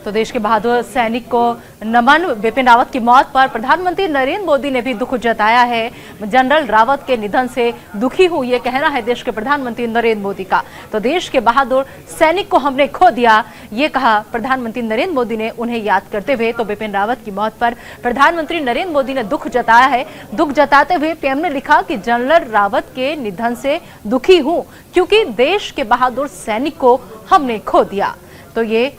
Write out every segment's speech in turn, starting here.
तो देश के बहादुर सैनिक को नमन। बिपिन रावत की मौत पर प्रधानमंत्री नरेंद्र मोदी ने भी दुख जताया है। जनरल रावत के निधन से दुखी हूं, ये कहना है देश के प्रधानमंत्री नरेंद्र मोदी का। तो देश के बहादुर सैनिक को हमने खो दिया, ये कहा प्रधानमंत्री नरेंद्र मोदी ने उन्हें याद करते हुए। तो बिपिन रावत की मौत पर प्रधानमंत्री नरेंद्र मोदी ने दुख जताया है। दुख जताते हुए पीएम ने लिखा कि जनरल रावत के निधन से दुखी हूं क्योंकि देश के बहादुर सैनिक को हमने खो दिया। तो ये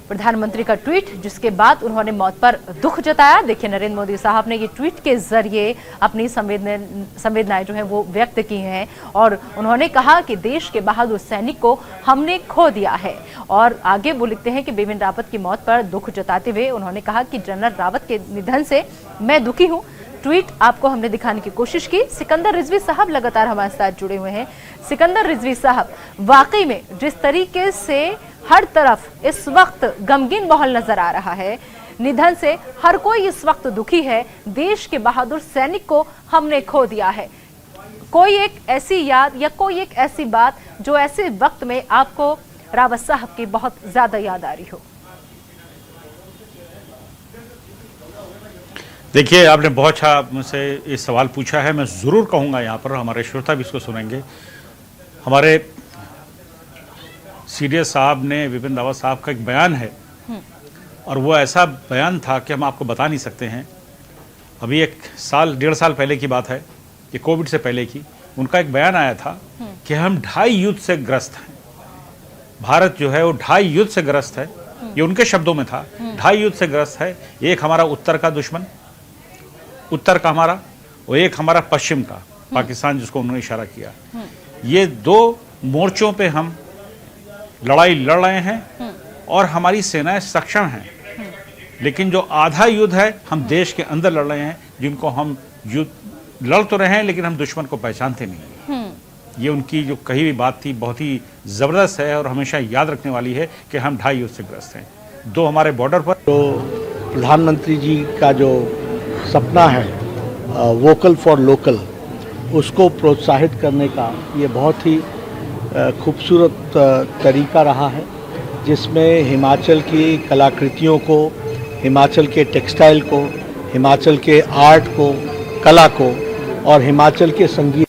प्रधानमंत्री का ट्वीट, जिसके बाद उन्होंने मौत पर दुख जताया। देखिए, नरेंद्र मोदी साहब ने ये ट्वीट के जरिए अपनी संवेदनाएं जो है वो व्यक्त की हैं और उन्होंने कहा कि देश के बहादुर सैनिक को हमने खो दिया है। और आगे वो लिखते हैं कि बिपिन रावत की मौत पर दुख जताते हुए उन्होंने कहा कि जनरल रावत के निधन से मैं दुखी हूं। ट्वीट आपको हमने दिखाने की कोशिश की। सिकंदर रिजवी साहब लगातार हमारे साथ जुड़े हुए हैं। सिकंदर रिजवी साहब, वाकई में जिस तरीके से हर तरफ इस वक्त गमगीन माहौल नजर आ रहा है, निधन से हर कोई इस वक्त दुखी है। देश के बहादुर सैनिक को हमने खो दिया है। कोई एक ऐसी याद या कोई एक ऐसी बात जो ऐसे वक्त में आपको रावत साहब की बहुत ज्यादा याद आ रही हो? देखिए, आपने बहुत अच्छा मुझसे ये सवाल पूछा है। मैं ज़रूर कहूँगा, यहाँ पर हमारे श्रोता भी इसको सुनेंगे। हमारे सीडीएस साहब ने, बिपिन रावत साहब का एक बयान है और वो ऐसा बयान था कि हम आपको बता नहीं सकते हैं। अभी 1-1.5 साल पहले की बात है, ये कोविड से पहले की। उनका एक बयान आया था कि हम 2.5 युद्ध से ग्रस्त हैं। भारत जो है वो 2.5 युद्ध से ग्रस्त है। ये उनके शब्दों में था, 2.5 युद्ध से ग्रस्त है। एक हमारा उत्तर का दुश्मन, उत्तर का हमारा, और एक हमारा पश्चिम का, पाकिस्तान, जिसको उन्होंने इशारा किया। ये 2 मोर्चों पे हम लड़ाई लड़ रहे हैं और हमारी सेनाएं सक्षम हैं। लेकिन जो आधा युद्ध है, हम देश के अंदर लड़ रहे हैं, जिनको हम युद्ध लड़ तो रहे हैं लेकिन हम दुश्मन को पहचानते नहीं। ये उनकी जो कही हुई बात थी बहुत ही ज़बरदस्त है और हमेशा याद रखने वाली है कि हम 2.5 युद्ध से ग्रस्त हैं। 2 हमारे बॉर्डर पर। तो प्रधानमंत्री जी का जो सपना है वोकल फॉर लोकल, उसको प्रोत्साहित करने का ये बहुत ही खूबसूरत तरीका रहा है, जिसमें हिमाचल की कलाकृतियों को, हिमाचल के टेक्सटाइल को, हिमाचल के आर्ट को, कला को और हिमाचल के संगीत।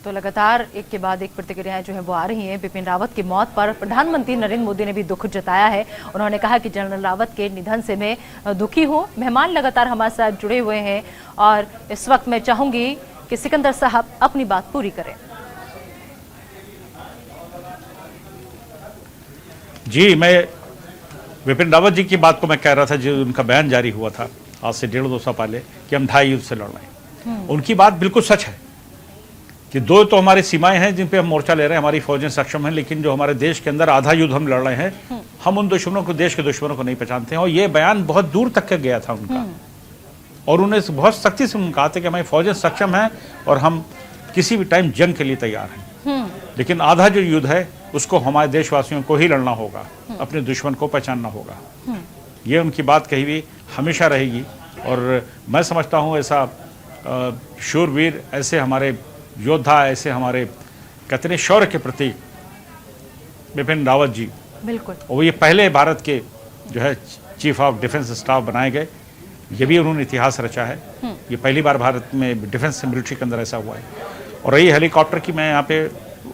तो लगातार एक के बाद एक प्रतिक्रियाएं जो है वो आ रही हैं। बिपिन रावत की मौत पर प्रधानमंत्री नरेंद्र मोदी ने भी दुख जताया है। उन्होंने कहा कि जनरल रावत के निधन से मैं दुखी हूं। मेहमान लगातार हमारे साथ जुड़े हुए हैं और इस वक्त मैं चाहूंगी कि सिकंदर साहब अपनी बात पूरी करें। जी, मैं बिपिन रावत जी की बात को मैं कह रहा था, जो उनका बयान जारी हुआ था आज से 1.5-2 साल पहले कि हम 2.5 युद्ध से लड़ रहे हैं। उनकी बात बिल्कुल सच है कि 2 तो हमारी सीमाएं हैं जिन पे हम मोर्चा ले रहे हैं, हमारी फौजें सक्षम हैं। लेकिन जो हमारे देश के अंदर आधा युद्ध हम लड़ रहे हैं, हम उन दुश्मनों को, देश के दुश्मनों को नहीं पहचानते हैं। और ये बयान बहुत दूर तक के गया था उनका और उन्हें बहुत सख्ती से कहा था कि हमारी फौजें सक्षम हैं और हम किसी भी टाइम जंग के लिए तैयार हैं। लेकिन आधा जो युद्ध है उसको हमारे देशवासियों को ही लड़ना होगा, अपने दुश्मन को पहचानना होगा। ये उनकी बात कही हुई हमेशा रहेगी। और मैं समझता हूँ ऐसा शूरवीर, ऐसे हमारे योद्धा, ऐसे हमारे कहते हैं शौर्य के प्रतीक बिपिन रावत जी, बिल्कुल, और ये पहले भारत के जो है चीफ ऑफ डिफेंस स्टाफ बनाए गए। ये भी उन्होंने इतिहास रचा है। ये पहली बार भारत में डिफेंस मिलिट्री के अंदर ऐसा हुआ है। और रही हेलीकॉप्टर की, मैं यहाँ पे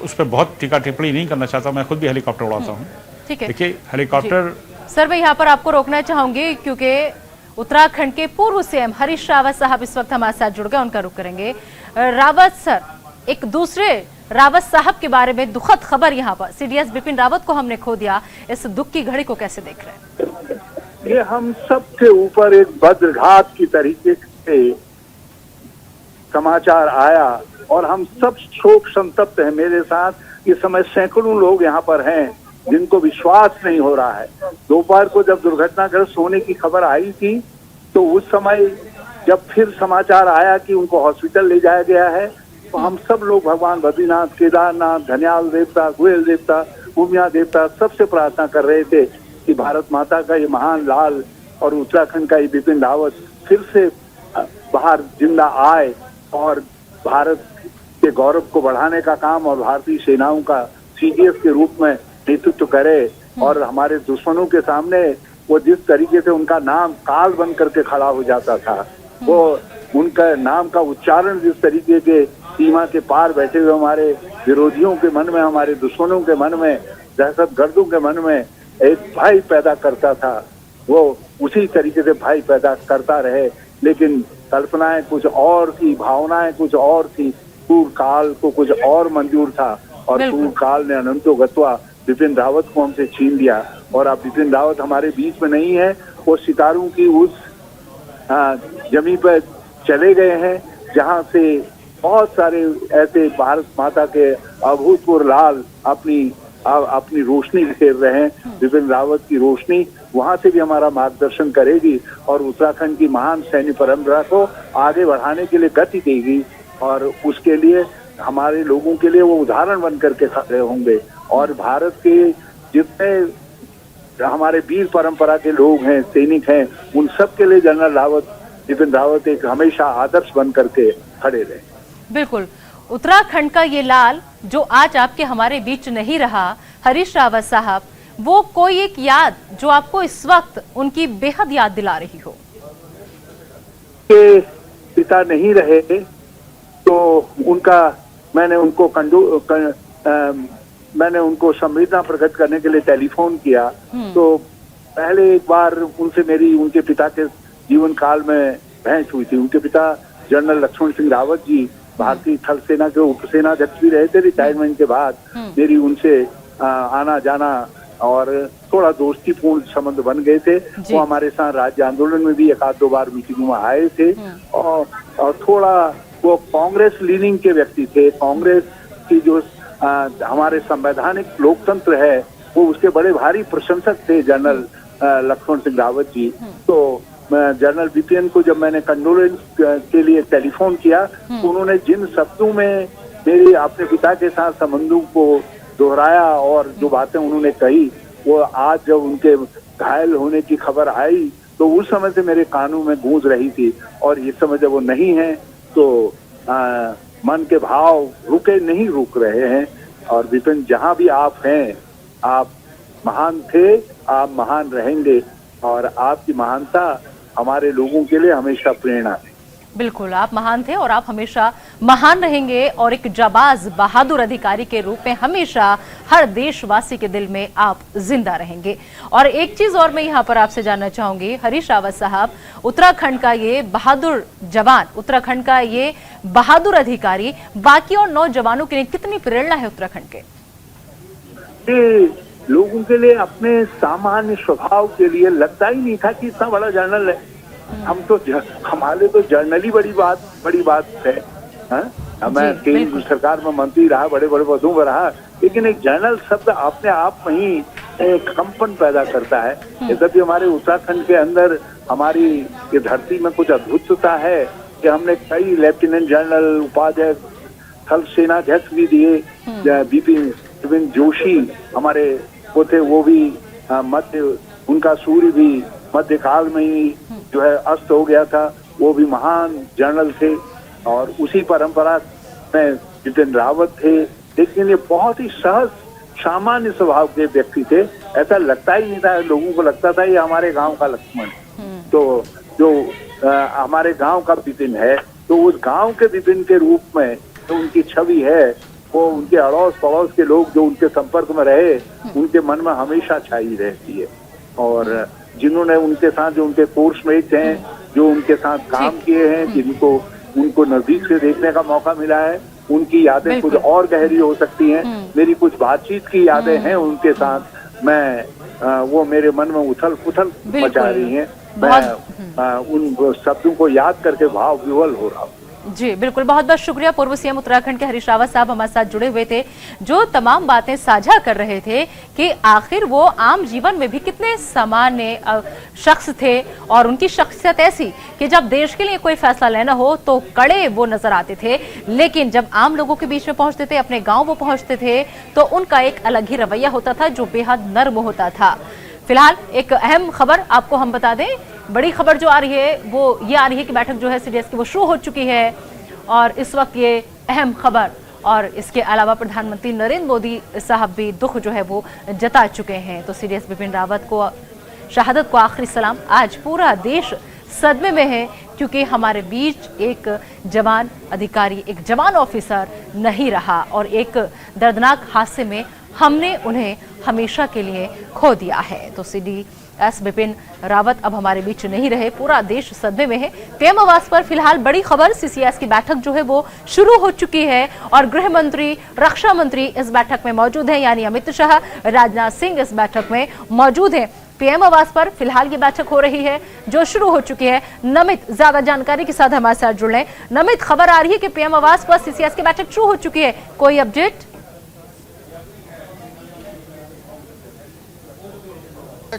उस पर बहुत टीका टिप्पणी नहीं करना चाहता। मैं खुद भी हेलीकॉप्टर उड़ाता हूँ। ठीक है, देखिए हेलीकॉप्टर। सर, मैं यहाँ पर आपको रोकना चाहूंगी क्योंकि उत्तराखंड के पूर्व सीएम हरीश रावत साहब इस वक्त हमारे साथ जुड़ गए, उनका रुख करेंगे। रावत सर, एक दूसरे रावत साहब के बारे में दुखद खबर यहाँ पर, सीडीएस बिपिन रावत को हमने खो दिया, इस दुख की घड़ी को कैसे देख रहे हैं? ये हम सब के ऊपर एक वज्रघात की तरीके से समाचार आया और हम सब शोक संतप्त हैं। मेरे साथ इस समय सैकड़ों लोग यहाँ पर हैं जिनको विश्वास नहीं हो रहा है। दोपहर को जब दुर्घटनाग्रस्त होने की खबर आई थी, तो उस समय जब फिर समाचार आया कि उनको हॉस्पिटल ले जाया गया है, तो हम सब लोग भगवान बद्रीनाथ, केदारनाथ, धन्याल देवता, गुहेल देवता, उमिया देवता, सबसे प्रार्थना कर रहे थे कि भारत माता का ये महान लाल और उत्तराखंड का ये बिपिन रावत फिर से बाहर जिंदा आए और भारत के गौरव को बढ़ाने का काम और भारतीय सेनाओं का सीडीएस के रूप में नेतृत्व करे और हमारे दुश्मनों के सामने वो जिस तरीके से उनका नाम काल बन करके खड़ा हो जाता था, वो उनका नाम का उच्चारण जिस तरीके के सीमा के पार बैठे हुए हमारे विरोधियों के मन में, हमारे दुश्मनों के मन में, दहशतगर्दों के मन में एक भय पैदा करता था, वो उसी तरीके से भय पैदा करता रहे। लेकिन कल्पनाएं कुछ और थी, भावनाएं कुछ और थी, सूर काल को कुछ और मंजूर था और सूर काल ने अनंतो गत्वा बिपिन रावत को हमसे छीन लिया। और अब बिपिन रावत हमारे बीच में नहीं है, वो सितारों की उस जमीन पर चले गए हैं जहां से बहुत सारे ऐसे भारत माता के अभूतपूर्व लाल अपनी रोशनी बिखेर रहे हैं। बिपिन रावत की रोशनी वहां से भी हमारा मार्गदर्शन करेगी और उत्तराखंड की महान सैन्य परंपरा को आगे बढ़ाने के लिए गति देगी और उसके लिए हमारे लोगों के लिए वो उदाहरण बन करके खड़े होंगे। और भारत के जितने हमारे वीर परंपरा के लोग हैं, सैनिक हैं, उन सब के लिए जनरल रावत, बिपिन रावत एक हमेशा आदर्श बन करके खड़े रहे। बिल्कुल, उत्तराखंड का ये लाल जो आज आपके हमारे बीच नहीं रहा, हरीश रावत साहब, वो कोई एक याद जो आपको इस वक्त उनकी बेहद याद दिला रही हो? के पिता नहीं रहे तो उनका मैंने उनको संवेदना प्रकट करने के लिए टेलीफोन किया। तो पहले एक बार उनसे मेरी उनके पिता के जीवन काल में बहस हुई थी। उनके पिता जनरल लक्ष्मण सिंह रावत जी भारतीय थल सेना के उपसेनाध्यक्ष भी रहे थे। रिटायरमेंट के बाद मेरी उनसे आना जाना और थोड़ा दोस्तीपूर्ण संबंध बन गए थे। वो हमारे साथ राज्य आंदोलन में भी एक आध दो बार मीटिंग में आए थे और थोड़ा वो कांग्रेस लीनिंग के व्यक्ति थे। कांग्रेस की जो हमारे संवैधानिक लोकतंत्र है वो उसके बड़े भारी प्रशंसक थे जनरल लक्ष्मण सिंह रावत जी। तो जनरल बिपिन को जब मैंने कंडोलेंस के लिए टेलीफोन किया तो उन्होंने जिन शब्दों में मेरे अपने पिता के साथ संबंधों को दोहराया और जो बातें उन्होंने कही, वो आज जब उनके घायल होने की खबर आई तो उस समय से मेरे कानों में गूंज रही थी। और इस समय जब वो नहीं है तो मन के भाव नहीं रुक रहे हैं। और बिपिन, जहां भी आप हैं, आप महान थे, आप महान रहेंगे और आपकी महानता हमारे लोगों के लिए हमेशा प्रेरणा है। बिल्कुल, आप महान थे और आप हमेशा महान रहेंगे और एक जाबाज बहादुर अधिकारी के रूप में हमेशा हर देशवासी के दिल में आप जिंदा रहेंगे। और एक चीज और मैं यहाँ पर आपसे जानना चाहूंगी, हरीश रावत साहब, उत्तराखंड का ये बहादुर जवान, उत्तराखंड का ये बहादुर अधिकारी बाकी और नौजवानों के लिए कितनी प्रेरणा है उत्तराखंड के? लोगों के लिए अपने सामान्य स्वभाव के लिए लगता ही नहीं था कि इतना बड़ा जनरल है। हम तो हमारे तो जर्नली बड़ी बात है। मैं केंद्र सरकार में मंत्री रहा, बड़े बड़े पदों पर रहा, लेकिन एक जनरल शब्द अपने आप में ही एक कंपन पैदा करता है। यद्यपि हमारे उत्तराखंड के अंदर हमारी ये धरती में कुछ अद्भुतता है कि हमने कई लेफ्टिनेंट जनरल, उपाध्यक्ष, थल सेनाध्यक्ष भी दिए। बिपिन जोशी हमारे वो थे, वो भी उनका सूर्य भी मध्यकाल में ही जो है अस्त हो गया था। वो भी महान जनरल थे और उसी परंपरा में बिपिन रावत थे। लेकिन ये बहुत ही सहज सामान्य स्वभाव के व्यक्ति थे। ऐसा लगता ही नहीं था, लोगों को लगता था ये हमारे गांव का लक्ष्मण। तो जो हमारे गांव का बिपिन है, तो उस गांव के बिपिन के रूप में जो उनकी छवि है, वो उनके अड़ोस पड़ोस के लोग जो उनके संपर्क में रहे, उनके मन में हमेशा छाई रहती है। और जिन्होंने उनके साथ, जो उनके कोर्समेट हैं, जो उनके साथ काम किए हैं, जिनको उनको नजदीक से देखने का मौका मिला है, उनकी यादें कुछ और गहरी हो सकती हैं। मेरी कुछ बातचीत की यादें हैं उनके साथ, मैं वो मेरे मन में उथल पुथल मचा रही हैं। मैं उन शब्दों को याद करके भाव विह्वल हो रहा हूँ। जी बिल्कुल, बहुत बहुत शुक्रिया। पूर्व सीएम उत्तराखंड के हरीश रावत साहब हमारे साथ जुड़े हुए थे, जो तमाम बातें साझा कर रहे थे कि आखिर वो आम जीवन में भी कितने सामान्य शख्स थे और उनकी शख्सियत ऐसी कि जब देश के लिए कोई फैसला लेना हो तो कड़े वो नजर आते थे, लेकिन जब आम लोगों के बीच में पहुंचते थे, अपने गाँव वो पहुंचते थे, तो उनका एक अलग ही रवैया होता था जो बेहद नर्म होता था। फिलहाल एक अहम खबर आपको हम बता दें, बड़ी खबर जो आ रही है वो ये आ रही है कि बैठक जो है सीडीएस की वो शुरू हो चुकी है और इस वक्त ये अहम खबर और इसके अलावा प्रधानमंत्री नरेंद्र मोदी साहब भी दुख जो है वो जता चुके हैं। तो सीडीएस बिपिन रावत को शहादत को आखिरी सलाम। आज पूरा देश सदमे में है क्योंकि हमारे बीच एक जवान अधिकारी, एक जवान ऑफिसर नहीं रहा और एक दर्दनाक हादसे में हमने उन्हें हमेशा के लिए खो दिया है। तो सीडीएस बिपिन रावत अब हमारे बीच नहीं रहे, पूरा देश सदमे में है। पीएम आवास पर फिलहाल बड़ी खबर, सीसीएस की बैठक जो है वो शुरू हो चुकी है और गृह मंत्री, रक्षा मंत्री इस बैठक में मौजूद हैं, यानी अमित शाह, राजनाथ सिंह इस बैठक में मौजूद हैं। पीएम आवास पर फिलहाल ये बैठक हो रही है जो शुरू हो चुकी है। नमित ज्यादा जानकारी के साथ हमारे साथ जुड़ रहे हैं। नमित, खबर आ रही है कि पीएम आवास पर सीसीएस की बैठक शुरू हो चुकी है, कोई अपडेट?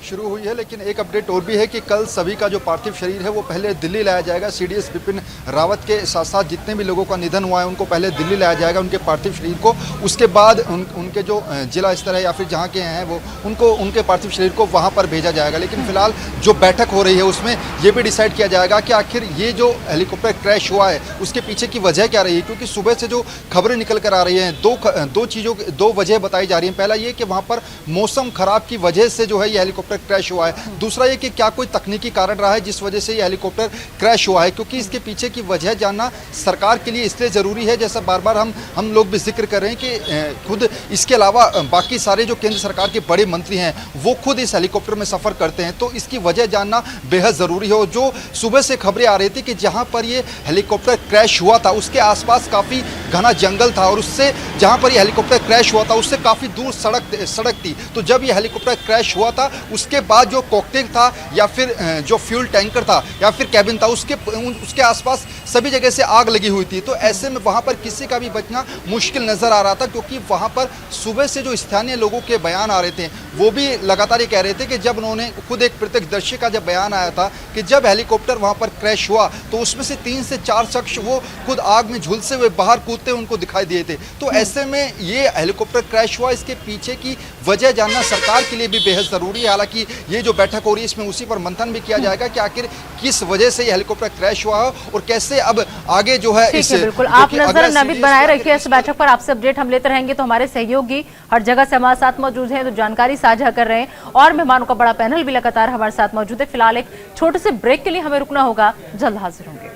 शुरू हुई है, लेकिन एक अपडेट और भी है कि कल सभी का जो पार्थिव शरीर है वो पहले दिल्ली लाया जाएगा। सीडीएस बिपिन रावत के साथ साथ जितने भी लोगों का निधन हुआ है उनको पहले दिल्ली लाया जाएगा, उनके पार्थिव शरीर को। उसके बाद उनके जो जिला स्तर है या फिर जहाँ के हैं वो उनको उनके पार्थिव शरीर को वहाँ पर भेजा जाएगा। लेकिन फिलहाल जो बैठक हो रही है उसमें ये भी डिसाइड किया जाएगा कि आखिर ये जो हेलीकॉप्टर क्रैश हुआ है उसके पीछे की वजह क्या रही है, क्योंकि सुबह से जो खबरें निकल कर आ रही हैं दो वजह बताई जा रही हैं। पहला ये कि वहाँ पर मौसम खराब की वजह से जो है ये हेलीकॉप्टर क्रैश हुआ है। दूसरा ये कि क्या कोई तकनीकी कारण रहा है जिस वजह से ये हेलीकॉप्टर क्रैश हुआ है, क्योंकि इसके पीछे की वजह जानना सरकार के लिए इसलिए ज़रूरी है, जैसा बार बार हम लोग भी जिक्र कर रहे हैं कि खुद इसके अलावा बाकी सारे जो केंद्र सरकार के बड़े मंत्री हैं वो खुद इस हेलीकॉप्टर में सफ़र करते हैं, तो इसकी वजह जानना बेहद ज़रूरी है। और जो सुबह से खबरें आ रही थी कि जहाँ पर ये हेलीकॉप्टर क्रैश हुआ था उसके आसपास काफ़ी घना जंगल था और उससे जहाँ पर ये हेलीकॉप्टर क्रैश हुआ था उससे काफ़ी दूर सड़क थी। तो जब ये हेलीकॉप्टर क्रैश हुआ था उसके बाद जो कॉकटेल था या फिर जो फ्यूल टैंकर था या फिर कैबिन था उसके आसपास सभी जगह से आग लगी हुई थी। तो ऐसे में वहाँ पर किसी का भी बचना मुश्किल नज़र आ रहा था, क्योंकि वहाँ पर सुबह से जो स्थानीय लोगों के बयान आ रहे थे वो भी लगातार ये कह रहे थे कि जब उन्होंने खुद एक प्रत्यक्षदर्शी का जब बयान आया था कि जब हेलीकॉप्टर वहाँ पर क्रैश हुआ तो उसमें से 3 से 4 शख्स वो खुद आग में झुलसे हुए बाहर कूदते उनको दिखाई दिए थे। तो ऐसे में ये हेलीकॉप्टर क्रैश हुआ, इसके पीछे की वजह जानना सरकार के लिए भी बेहद ज़रूरी है। हालांकि ये जो बैठक हो रही है इसमें उसी पर मंथन भी किया जाएगा कि आखिर किस वजह से ये हेलीकॉप्टर क्रैश हुआ और कैसे अब आगे जो है इस बिल्कुल आप नजर नमित बनाए रखिए इस बैठक पर। आपसे अपडेट हम लेते रहेंगे। तो हमारे सहयोगी हर जगह से हमारे साथ मौजूद हैं, तो जानकारी साझा कर रहे हैं और मेहमानों का बड़ा पैनल भी लगातार हमारे साथ मौजूद है। फिलहाल एक छोटे से ब्रेक के लिए हमें रुकना होगा, जल्द हाजिर होंगे।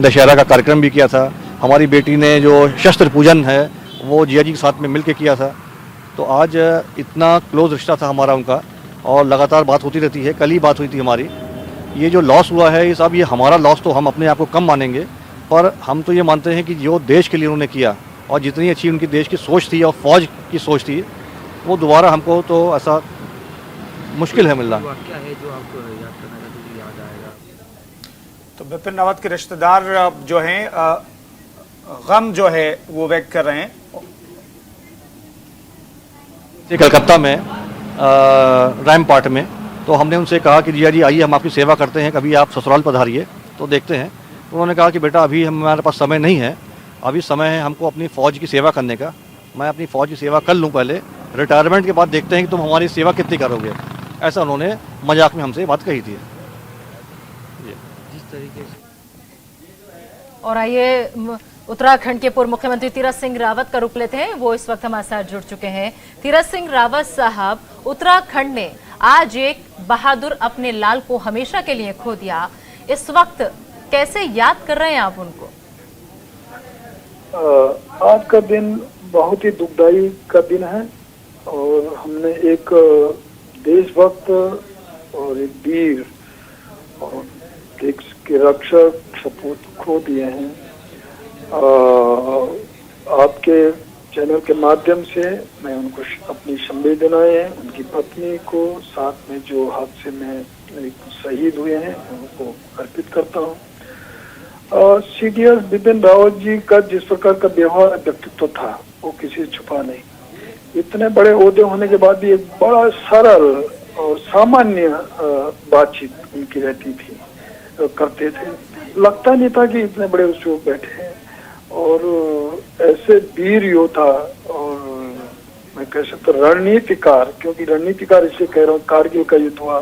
दशहरा का कार्यक्रम भी किया था, हमारी बेटी ने जो शस्त्र पूजन है वो जिया जी के साथ में मिलकर किया था। तो आज इतना क्लोज रिश्ता था हमारा उनका और लगातार बात होती रहती है। कल ही बात हुई थी हमारी। ये जो लॉस हुआ है ये सब, ये हमारा लॉस तो हम अपने आप को कम मानेंगे, पर हम तो ये मानते हैं कि जो देश के लिए उन्होंने किया और जितनी अच्छी उनकी देश की सोच थी और फौज की सोच थी वो दोबारा हमको तो ऐसा मुश्किल है मिलना। क्या है जो आपको याद करना है, याद आएगा? तो बिपिन रावत के रिश्तेदार जो हैं गम जो है वो व्यक्त कर रहे हैं। कलकत्ता में रैमपार्ट में तो हमने उनसे कहा कि जिया जी आइए हम आपकी सेवा करते हैं, कभी आप ससुराल पधारिए तो देखते हैं। उन्होंने कहा कि बेटा अभी हमारे पास समय नहीं है, अभी समय है हमको अपनी फ़ौज की सेवा करने का। मैं अपनी फ़ौज की सेवा कर लूँ पहले, रिटायरमेंट के बाद देखते हैं कि तुम हमारी सेवा कितनी करोगे। ऐसा उन्होंने मजाक में हमसे बात कही थी। जिस तरीके से और आइए उत्तराखंड के पूर्व मुख्यमंत्री तीरथ सिंह रावत का रुख लेते हैं, वो इस वक्त हमारे साथ जुड़ चुके हैं। तीरथ सिंह रावत साहब, उत्तराखंड ने आज एक बहादुर अपने लाल को हमेशा के लिए खो दिया, इस वक्त कैसे याद कर रहे हैं आप उनको? आज का दिन बहुत ही दुखदाई का दिन है और हमने एक देशभक्त और एक वीर और देश के रक्षक सपूत खो दिए हैं। आपके चैनल के माध्यम से मैं उनको अपनी संवेदनाएं, उनकी पत्नी को, साथ में जो हादसे में शहीद हुए हैं उनको अर्पित करता हूं। सीडीएस बिपिन रावत जी का जिस प्रकार का व्यवहार व्यक्तित्व था वो किसी से छुपा नहीं। इतने बड़े ओहदे होने के बाद भी एक बड़ा सरल और सामान्य बातचीत उनकी रहती थी, करते थे। लगता नहीं था कि इतने बड़े उस बैठे हैं और ऐसे वीर योद्धा और मैं कह सकता रणनीतिकार, क्योंकि रणनीतिकार इसलिए कह रहा हूँ, कारगिल का युद्ध हुआ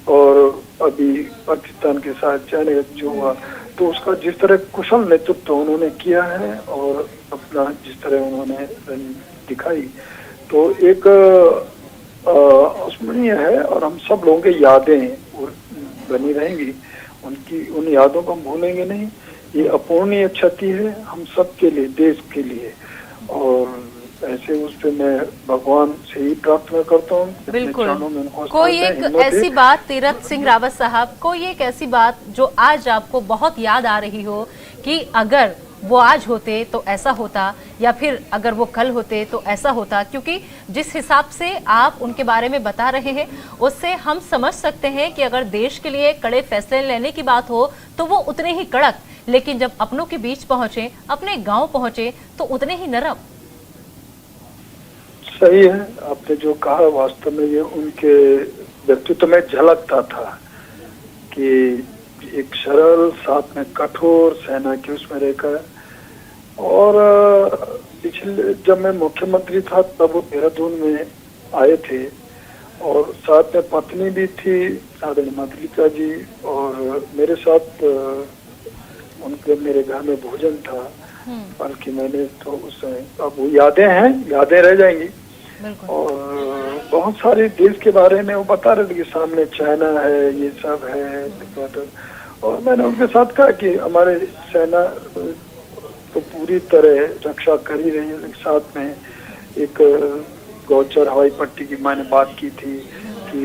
और अभी पाकिस्तान के साथ चाइना जो हुआ, तो उसका जिस तरह कुशल नेतृत्व उन्होंने किया है और अपना जिस तरह उन्होंने दिखाई, तो एक स्मरणीय है और हम सब लोगों की यादें बनी रहेंगी। उनकी उन यादों को हम भूलेंगे नहीं। ये अपूर्णीय क्षति है हम सब के लिए, देश के लिए, और ऐसे उस पे मैं भगवान से ही प्रार्थना करता हूँ। बिल्कुल। कोई एक ऐसी बात तीरथ सिंह रावत साहब, कोई एक ऐसी बात जो आज आपको बहुत याद आ रही हो कि अगर वो आज होते तो ऐसा होता, या फिर अगर वो कल होते तो ऐसा होता, क्योंकि जिस हिसाब से आप उनके बारे में बता रहे हैं उससे हम समझ सकते हैं कि अगर देश के लिए कड़े फैसले लेने की बात हो तो वो उतने ही कड़क, लेकिन जब अपनों के बीच पहुंचे, अपने गांव पहुंचे, तो उतने ही नरम। सही है आपने जो कहा, वास्तव में ये उनके व्यक्तित्व में झलकता था कि एक सरल, साथ में कठोर सेना के उसमें रहकर। और पिछले जब मैं मुख्यमंत्री था तब वो देहरादून में आए थे और साथ में पत्नी भी थी आदरणीय मातृका जी, और मेरे साथ उनके मेरे घर में भोजन था, बल्कि मैंने तो उस समय, अब वो यादें हैं, यादें रह जाएंगी। और बहुत सारे देश के बारे में वो बता रहे थे कि सामने चाइना है, ये सब है, और मैंने उनके साथ कहा कि हमारे सेना तो पूरी तरह रक्षा कर ही रही है, लेकिन साथ में एक गौचर हवाई पट्टी की मैंने बात की थी कि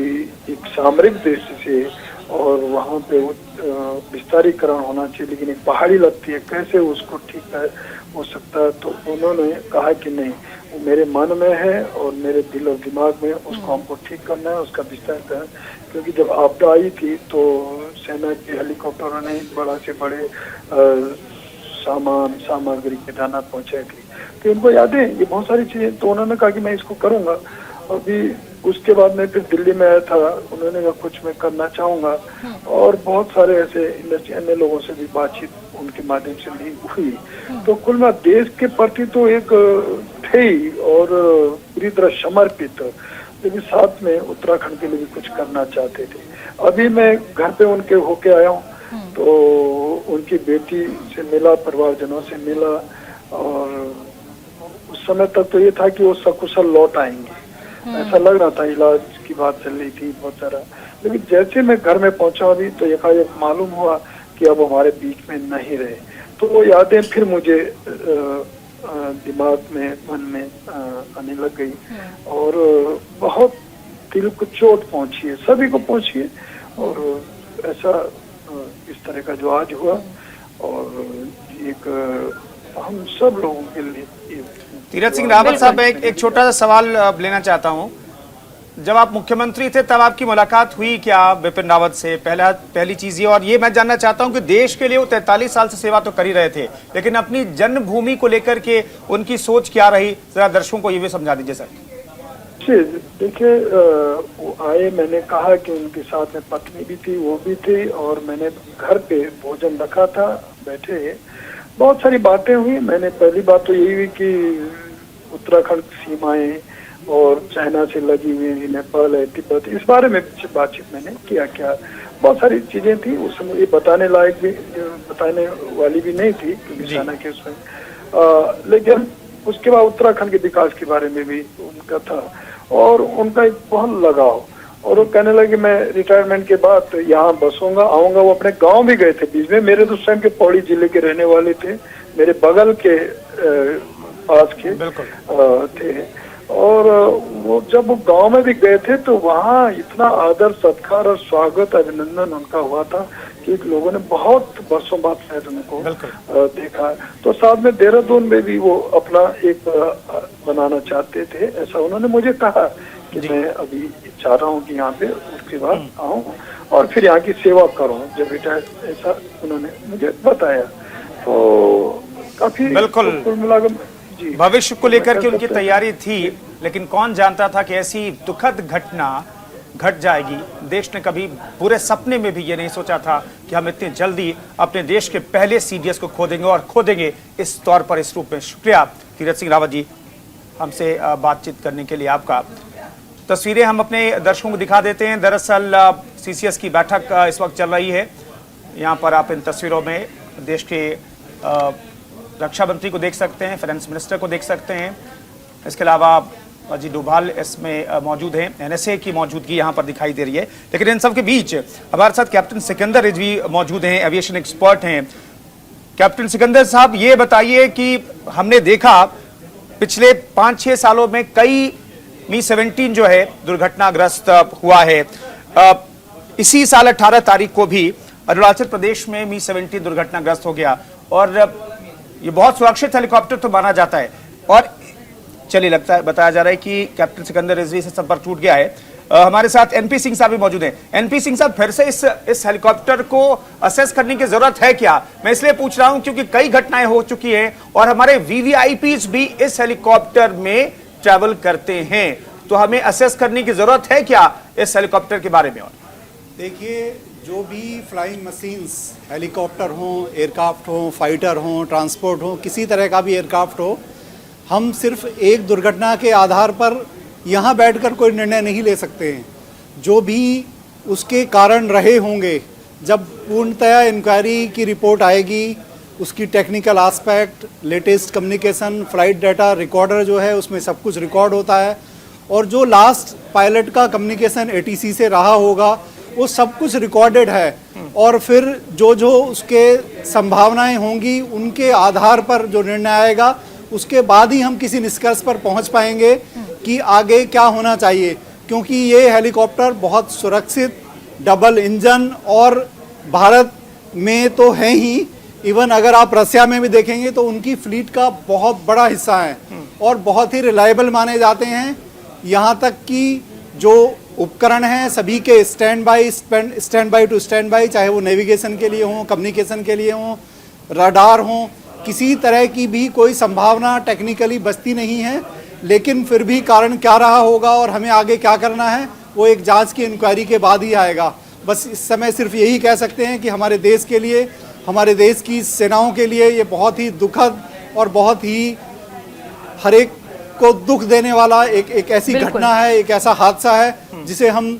एक सामरिक दृष्टि से और वहाँ पे विस्तारीकरण होना चाहिए, लेकिन एक पहाड़ी लगती है, कैसे उसको ठीक हो सकता है। तो उन्होंने कहा कि नहीं, वो मेरे मन में है और मेरे दिल और दिमाग में, उसको हमको ठीक करना है, उसका विस्तार करना, क्योंकि जब आपदा आई थी तो सेना के हेलीकॉप्टरों ने बड़ा से बड़े सामग्री केदारनाथ पहुंचाई थी, तो उनको याद है ये बहुत सारी चीजें। तो उन्होंने कहा कि मैं इसको करूंगा। अभी उसके बाद मैं फिर दिल्ली में आया था, उन्होंने कहा कुछ मैं करना चाहूंगा, और बहुत सारे ऐसे अन्य लोगों से भी बातचीत उनके माध्यम से भी हुई। तो कुल में देश के प्रति तो एक थे ही और पूरी तरह समर्पित, लेकिन साथ में उत्तराखंड के लिए भी कुछ करना चाहते थे। अभी मैं घर पे उनके होके आया हूँ, तो उनकी बेटी से मिला, परिवारजनों से मिला, और उस समय तक तो ये था कि वो सकुशल लौट आएंगे, ऐसा लग रहा था। इलाज की बात चल रही थी बहुत सारा, लेकिन जैसे मैं घर में पहुंचा अभी तो एकाएक मालूम हुआ कि अब हमारे बीच में नहीं रहे। तो वो यादें फिर मुझे दिमाग में, मन में आने लग गई, और बहुत दिल को चोट पहुंची है, सभी को पहुंची है। और ऐसा इस तरह का जो आज हुआ, और एक हम सब लोगों के लिए। तीरथ सिंह रावत साहब, एक छोटा सा सवाल लेना चाहता हूं। जब आप मुख्यमंत्री थे तब आपकी मुलाकात हुई क्या बिपिन रावत से? पहली चीज ये, और ये मैं जानना चाहता हूं कि देश के लिए वो 43 साल से सेवा तो कर ही रहे थे, लेकिन अपनी जन्मभूमि को लेकर के उनकी सोच क्या रही, जरा दर्शकों को ये भी समझा दीजिए सर। देखिए, वो आए, मैंने कहा कि उनके साथ में पत्नी भी थी, वो भी थी, और मैंने घर पे भोजन रखा था, बैठे बहुत सारी बातें हुई। मैंने पहली बात तो यही हुई कि उत्तराखंड सीमाएं और चाइना से लगी हुई नेपाल है, तिब्बत, इस बारे में बातचीत मैंने किया। क्या बहुत सारी चीजें थी उस समय, ये बताने लायक भी, बताने वाली भी नहीं थी क्योंकि चाइना के उसमें, लेकिन उसके बाद उत्तराखंड के विकास के बारे में भी उनका था, और उनका एक बहुत लगाव। और वो कहने लगे मैं रिटायरमेंट के बाद यहाँ बसूंगा, आऊंगा। वो अपने गांव भी गए थे बीच में, मेरे तो स्वयं के पौड़ी जिले के रहने वाले थे, मेरे बगल के पास के थे, और वो जब वो गांव में भी गए थे तो वहाँ इतना आदर सत्कार और स्वागत, अभिनंदन उनका हुआ था कि लोगों ने बहुत वर्षों बाद शायद उनको देखा। तो साथ में देहरादून में भी वो अपना एक बनाना चाहते थे, ऐसा उन्होंने मुझे कहा कि मैं अभी चाह रहा हूँ कि यहाँ पे उसके बाद आऊँ और फिर यहाँ की सेवा करूँ जब रिटायर, ऐसा उन्होंने मुझे बताया। तो काफी बिल्कुल मिलाकर भविष्य को लेकर के उनकी तैयारी थी, लेकिन कौन जानता था कि ऐसी दुखद घटना घट जाएगी। देश ने कभी पूरे सपने में भी ये नहीं सोचा था कि हम इतनी जल्दी अपने देश के पहले सीडीएस को खो देंगे, और खो देंगे इस तौर पर, इस रूप में। शुक्रिया तीरथ सिंह रावत जी, हमसे बातचीत करने के लिए आपका। तस्वीरें हम अपने दर्शकों को दिखा देते हैं। दरअसल सीसीएस की बैठक इस वक्त चल रही है। यहाँ पर आप इन तस्वीरों में देश के रक्षा मंत्री को देख सकते हैं, फाइनेंस मिनिस्टर को देख सकते हैं। इसके अलावा अजीत डोभाल इसमें मौजूद हैं। एनएसए की मौजूदगी यहाँ पर दिखाई दे रही है। लेकिन इन सब के बीच हमारे साथ कैप्टन सिकंदर रिजवी मौजूद हैं, एविएशन एक्सपर्ट हैं। कैप्टन सिकंदर साहब, ये बताइए कि हमने देखा पिछले 5-6 सालों में कई मी-17 जो है दुर्घटनाग्रस्त हुआ है। इसी साल 18 तारीख को भी अरुणाचल प्रदेश में मी-17 दुर्घटनाग्रस्त हो गया और ये बहुत सुरक्षित हेलीकॉप्टर तो माना जाता है। और चलिए लगता है बताया जा रहा है कि कैप्टन सिकंदर रिजवी से संपर्क टूट गया है। हमारे साथ एनपी सिंह साहब भी मौजूद हैं। एनपी सिंह साहब, फिर से इस हेलीकॉप्टर को असेस करने की जरूरत है क्या? मैं इसलिए पूछ रहा हूं क्योंकि कई घटनाएं हो चुकी हैं और हमारे वीवीआईपीज भी इस हेलीकॉप्टर में ट्रैवल करते हैं, तो हमें असेस करने की जरूरत है क्या इस हेलीकॉप्टर के बारे में? और देखिए, जो भी फ्लाइंग मशीन्स, हेलीकॉप्टर हो, एयरक्राफ्ट हो, फाइटर हो, ट्रांसपोर्ट हो, किसी तरह का भी एयरक्राफ्ट हो, हम सिर्फ एक दुर्घटना के आधार पर यहाँ बैठकर कोई निर्णय नहीं ले सकते हैं। जो भी उसके कारण रहे होंगे, जब पूर्णतया इंक्वायरी की रिपोर्ट आएगी, उसकी technical aspect, latest communication, flight data, recorder जो है उसमें सब कुछ रिकॉर्ड होता है और जो लास्ट पायलट का कम्युनिकेशन एटीसी से रहा होगा वो सब कुछ रिकॉर्डेड है। और फिर जो जो उसके संभावनाएं होंगी उनके आधार पर जो निर्णय आएगा उसके बाद ही हम किसी निष्कर्ष पर पहुंच पाएंगे कि आगे क्या होना चाहिए। क्योंकि ये हेलीकॉप्टर बहुत सुरक्षित, डबल इंजन और भारत में तो है ही, इवन अगर आप रसिया में भी देखेंगे तो उनकी फ्लीट का बहुत बड़ा हिस्सा है और बहुत ही रिलायबल माने जाते हैं। यहाँ तक कि जो उपकरण हैं सभी के stand by two stand by, चाहे वो नेविगेशन के लिए हों, कम्युनिकेशन के लिए हों, रडार हों, किसी तरह की भी कोई संभावना टेक्निकली बचती नहीं है। लेकिन फिर भी कारण क्या रहा होगा और हमें आगे क्या करना है वो एक जांच की इंक्वायरी के बाद ही आएगा। बस इस समय सिर्फ यही कह सकते हैं कि हमारे देश के लिए, हमारे देश की सेनाओं के लिए ये बहुत ही दुखद और बहुत ही हर एक को दुख देने वाला एक ऐसी घटना है, एक ऐसा हादसा है जिसे हम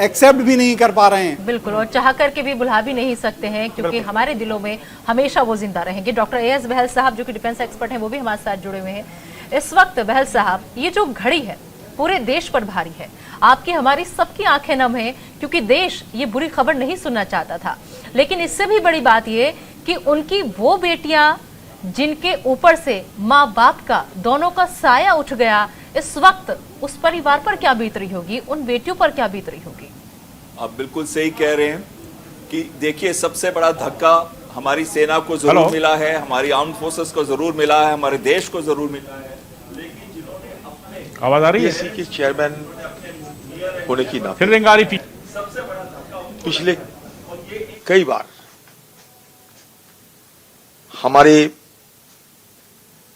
एक्सेप्ट भी नहीं कर पा रहे हैं। बिल्कुल, और चाह करके भी भुला भी नहीं सकते हैं क्योंकि हमारे दिलों में हमेशा वो जिंदा रहेंगे। डॉक्टर एएस बहल साहब जो कि डिफेंस एक्सपर्ट हैं वो भी हमारे साथ जुड़े हुए हैं इस वक्त। बहल साहब, ये जो घड़ी है पूरे देश पर भारी है, आपकी हमारी सबकी आंखें नम हैं क्योंकि देश ये बुरी खबर नहीं सुनना चाहता था। लेकिन इससे भी बड़ी बात ये कि उनकी वो बेटियां जिनके ऊपर से माँ बाप का दोनों का साया उठ गया, इस वक्त उस परिवार पर क्या बीत रही होगी, उन बेटियों पर क्या बीत रही होगी? आप बिल्कुल सही कह रहे हैं कि देखिए, सबसे बड़ा धक्का हमारी सेना को जरूर मिला है, हमारी आर्म्ड फोर्सेस को जरूर मिला है, हमारे देश को जरूर मिला है, लेकिन जिन्होंने अपने आवाज आ रही है? इसी के चेयरमैन होने की नाते फिर रिंगारी पिछले कई बार हमारे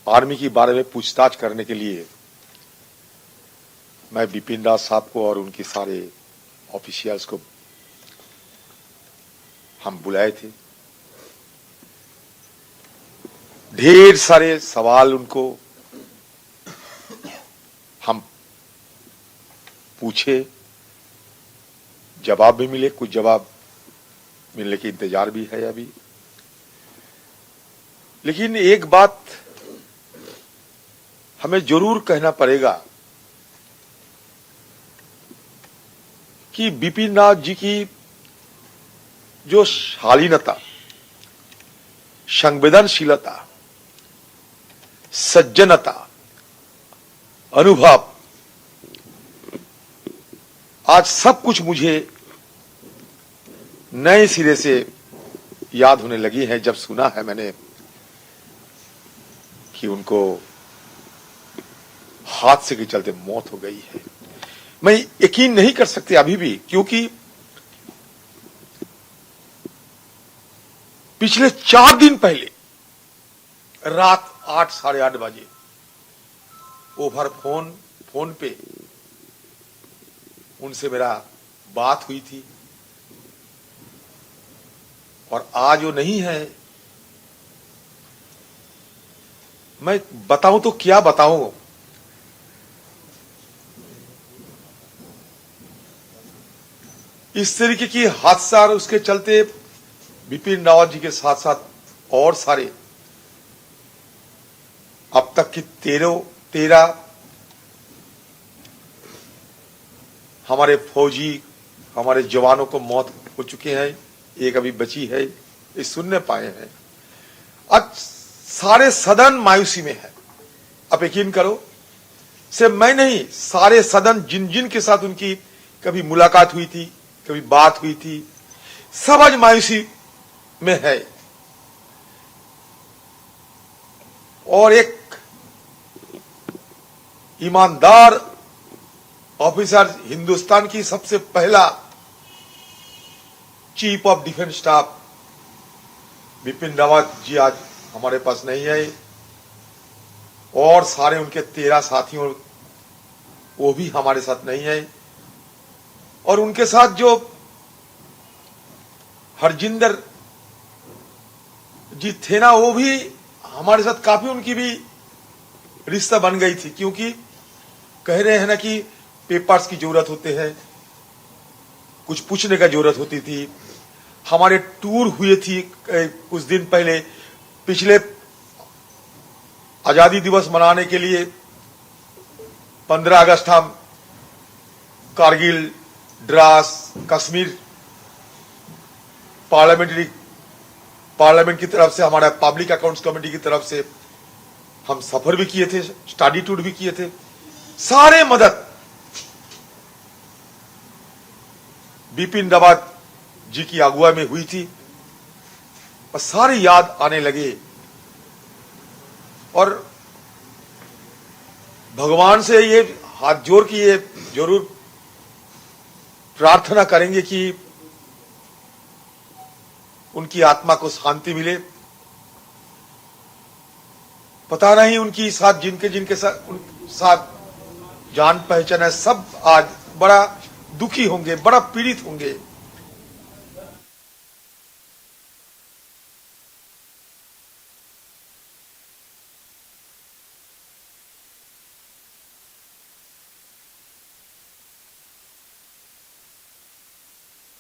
आर्मी के बारे में पूछताछ करने के लिए मैं बिपिन रावत साहब को और उनके सारे ऑफिशियल्स को हम बुलाए थे। ढेर सारे सवाल उनको हम पूछे, जवाब भी मिले, कुछ जवाब मिलने के इंतजार भी है अभी। लेकिन एक बात हमें जरूर कहना पड़ेगा कि बिपिन रावत जी की जो शालीनता, संवेदनशीलता, सज्जनता, अनुभव, आज सब कुछ मुझे नए सिरे से याद होने लगी है जब सुना है मैंने कि उनको हादसे के चलते मौत हो गई है। मैं यकीन नहीं कर सकते अभी भी, क्योंकि पिछले 4 दिन पहले रात 8, साढ़े 8 बजे ओवर फोन पे उनसे मेरा बात हुई थी और आज वो नहीं है। मैं बताऊं तो क्या बताऊं, इस तरीके की हादसा और उसके चलते बिपिन रावत जी के साथ साथ और सारे अब तक की 13 हमारे फौजी, हमारे जवानों को मौत हो चुके हैं, एक अभी बची है, ये सुनने पाए हैं। आज सारे सदन मायूसी में है। अब यकीन करो, सिर्फ मैं नहीं, सारे सदन जिन जिन के साथ उनकी कभी मुलाकात हुई थी, कभी बात हुई थी, सब आज मायूसी में है। और एक ईमानदार ऑफिसर, हिंदुस्तान की सबसे पहला chief of defence staff Bipin Rawat ji आज हमारे पास नहीं है, और सारे उनके 13 साथियों वो भी हमारे साथ नहीं है। और उनके साथ जो हरजिंदर जी थे ना, वो भी हमारे साथ काफी उनकी भी रिश्ता बन गई थी, क्योंकि कह रहे हैं ना कि पेपर्स की जरूरत होते हैं, कुछ पूछने का जरूरत होती थी। हमारे टूर हुए थी कुछ दिन पहले, पिछले आजादी दिवस मनाने के लिए 15 अगस्त हम कारगिल, द्रास, कश्मीर पार्लियामेंट की तरफ से, हमारा पब्लिक अकाउंट्स कमेटी की तरफ से हम सफर भी किए थे, स्टडी टूर भी किए थे। सारे मदद बिपिन रावत जी की अगुवाई में हुई थी, और सारे याद आने लगे। और भगवान से ये हाथ जोड़ के ये जरूर प्रार्थना करेंगे कि उनकी आत्मा को शांति मिले। पता नहीं उनकी साथ जिनके साथ जान पहचान है, सब आज बड़ा दुखी होंगे, बड़ा पीड़ित होंगे।